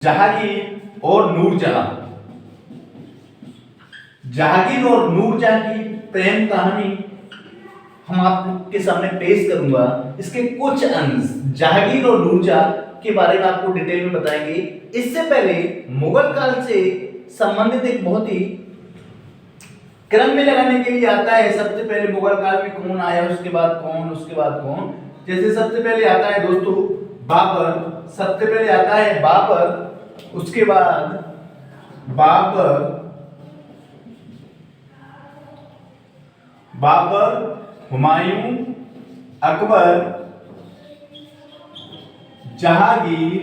जहांगीर और नूरजहां। जहांगीर और नूरजहां की प्रेम कहानी हम आपके सामने पेश करूंगा। इसके कुछ अंश जहांगीर और नूरजहां के बारे में आपको डिटेल में बताएंगे। इससे पहले मुगल काल से संबंधित एक बहुत ही क्रम में लगाने के लिए आता है। सबसे पहले मुगल काल में कौन आया, उसके बाद कौन, उसके बाद कौन। जैसे सबसे पहले आता है दोस्तों बाबर। सबसे पहले आता है बाबर, उसके बाद बाबर, हुमायूं, अकबर, जहांगीर,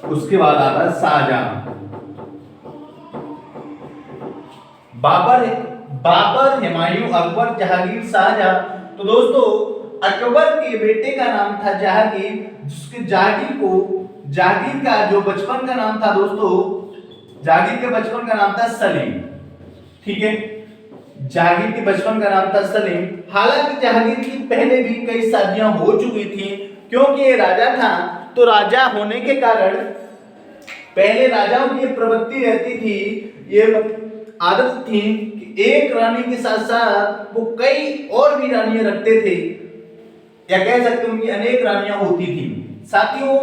उसके बाद आता है शाहजहां। बाबर, हुमायूं, अकबर, जहांगीर, शाहजहां। तो दोस्तों अकबर के बेटे का नाम था जहांगीर, जिसके जहांगीर का जो बचपन का नाम था दोस्तों, जहांगीर के बचपन का नाम था सलीम। ठीक है, जहांगीर के बचपन का नाम था सलीम। हालांकि जहांगीर की पहले भी कई शादियां हो चुकी थी, क्योंकि ये राजा था। तो राजा होने के कारण पहले राजाओं की प्रवृत्ति रहती थी, ये आदत थी कि एक रानी के साथ साथ वो कई और भी रानियां रखते थे, या कह सकते हैं उनकी अनेक रानियां होती थी। साथियों,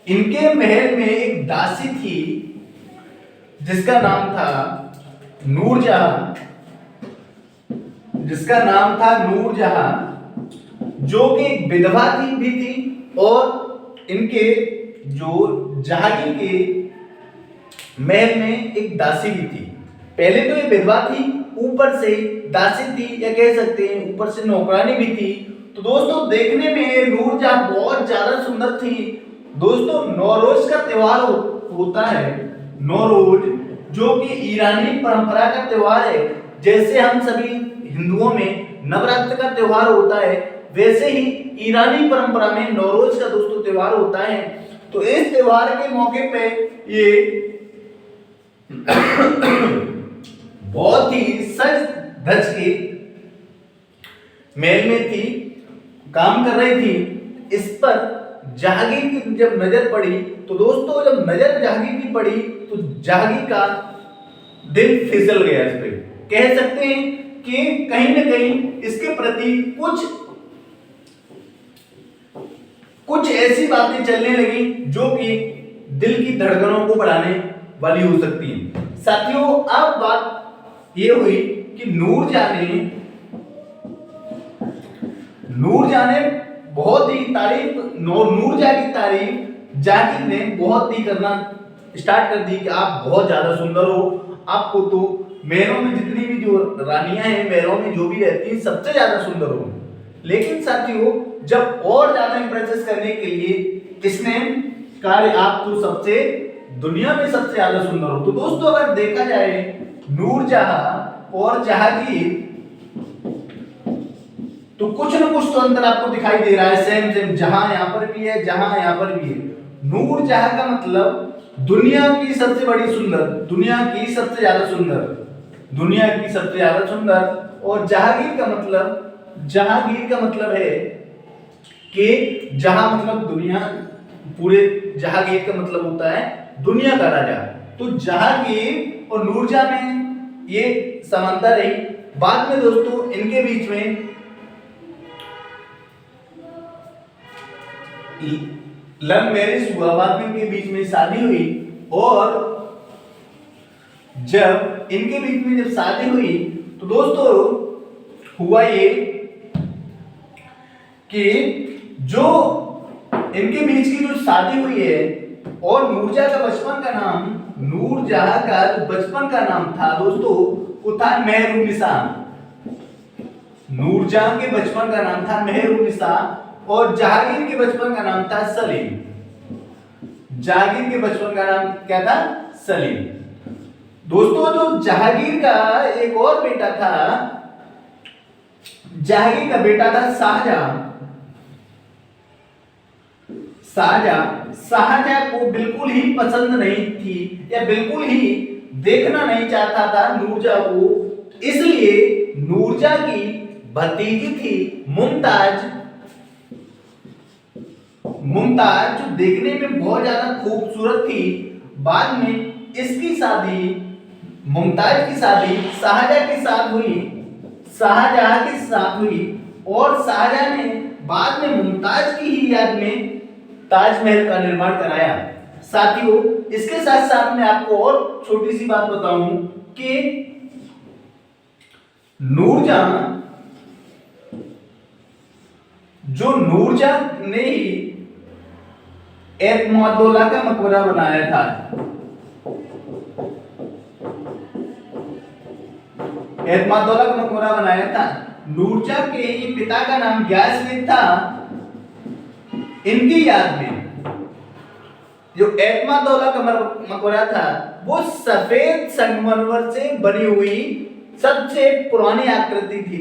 इनके महल में एक दासी थी जिसका नाम था नूरजहां, जो कि एक विधवा भी थी। और इनके जो जहांगीर के महल में एक दासी भी थी। पहले तो ये विधवा थी, ऊपर से दासी थी, या कह सकते हैं ऊपर से नौकरानी भी थी। तो दोस्तों देखने में नूरजहां बहुत ज्यादा सुंदर थी। दोस्तों नौरोज का त्योहार होता है, नौरोज, जो कि ईरानी परंपरा का त्योहार है। जैसे हम सभी हिंदुओं में नवरात्र का त्योहार होता है, वैसे ही ईरानी परंपरा में नौरोज का दोस्तों त्योहार होता है। तो इस त्योहार के मौके पे ये बहुत ही सज धज के महल में थी, काम कर रही थी। इस पर जहांगीर की जब नजर पड़ी, तो दोस्तों जब नजर जहांगीर की पड़ी तो जहांगीर का दिल फिसल गया। इस पे कह सकते हैं कि कहीं ना कहीं इसके प्रति कुछ ऐसी बातें चलने लगी जो कि दिल की धड़कनों को बढ़ाने वाली हो सकती है। साथियों, अब बात ये हुई कि नूरजहां ने बहुत ही नूरजहां की तारीफ जहांगीर ने बहुत ही करना स्टार्ट कर दी कि आप बहुत ज्यादा सुंदर हो। आपको तो महलों में जितनी भी जो रानियां हैं, महलों में जो भी रहती हैं, सबसे ज्यादा सुंदर हो। लेकिन साथियों, जब और ज्यादा इंप्रेस करने के लिए किसने कार्य, आप तो सबसे दुनिया में सबसे ज्यादा सुंदर हो। तो दोस्तों अगर देखा जाए नूरजहां और जहांगीर, तो कुछ न कुछ तो अंतर आपको दिखाई दे रहा है। सेम जहां यहां पर भी है, जहां यहां पर भी है। नूरजहां का मतलब दुनिया की सबसे बड़ी सुंदर, दुनिया की सबसे ज्यादा सुंदर। और जहांगीर का मतलब है कि जहां मतलब दुनिया, पूरे जहांगीर का मतलब होता है दुनिया का राजा। तो जहांगीर और नूरजहां में ये समानता रही। बाद में दोस्तों इनके बीच में लव मैरिज हुआ, बाद में इनके बीच में शादी हुई। और जब इनके बीच में जब शादी हुई, तो दोस्तों हुआ ये कि जो इनके बीच की जो शादी हुई है, और नूरजहां का बचपन का नाम था दोस्तों, वो था मेहरुन्निसा। नूरजहां के बचपन का नाम था मेहरुन्निसा, और जहांगीर के बचपन का नाम था सलीम। जहांगीर के बचपन का नाम क्या था? सलीम। दोस्तों जो जहांगीर का एक और बेटा था, जहांगीर का बेटा था शाहजहां को बिल्कुल ही पसंद नहीं थी, या बिल्कुल ही देखना नहीं चाहता था नूरजहां को। इसलिए नूरजहां की भतीजी थी मुमताज, मुमताज जो देखने में बहुत ज्यादा खूबसूरत थी, बाद में इसकी शादी, मुमताज की शादी शाहजहां के साथ हुई, शाहजहां के साथ हुई और शाहजहां ने बाद में मुमताज की ही याद में ताजमहल का निर्माण कराया। साथियों, इसके साथ साथ मैं आपको और छोटी सी बात बताऊं कि नूरजहां ने ही एतमादुल्लाह का मकबरा बनाया था। एतमादुल्लाह का मकबरा बनाया था। नूरजहां के ही पिता का नाम गयासुद्दीन था। इनकी याद में जो एतमादुल्लाह का मकबरा था वो सफेद संगमरमर से बनी हुई सबसे पुरानी आकृति थी।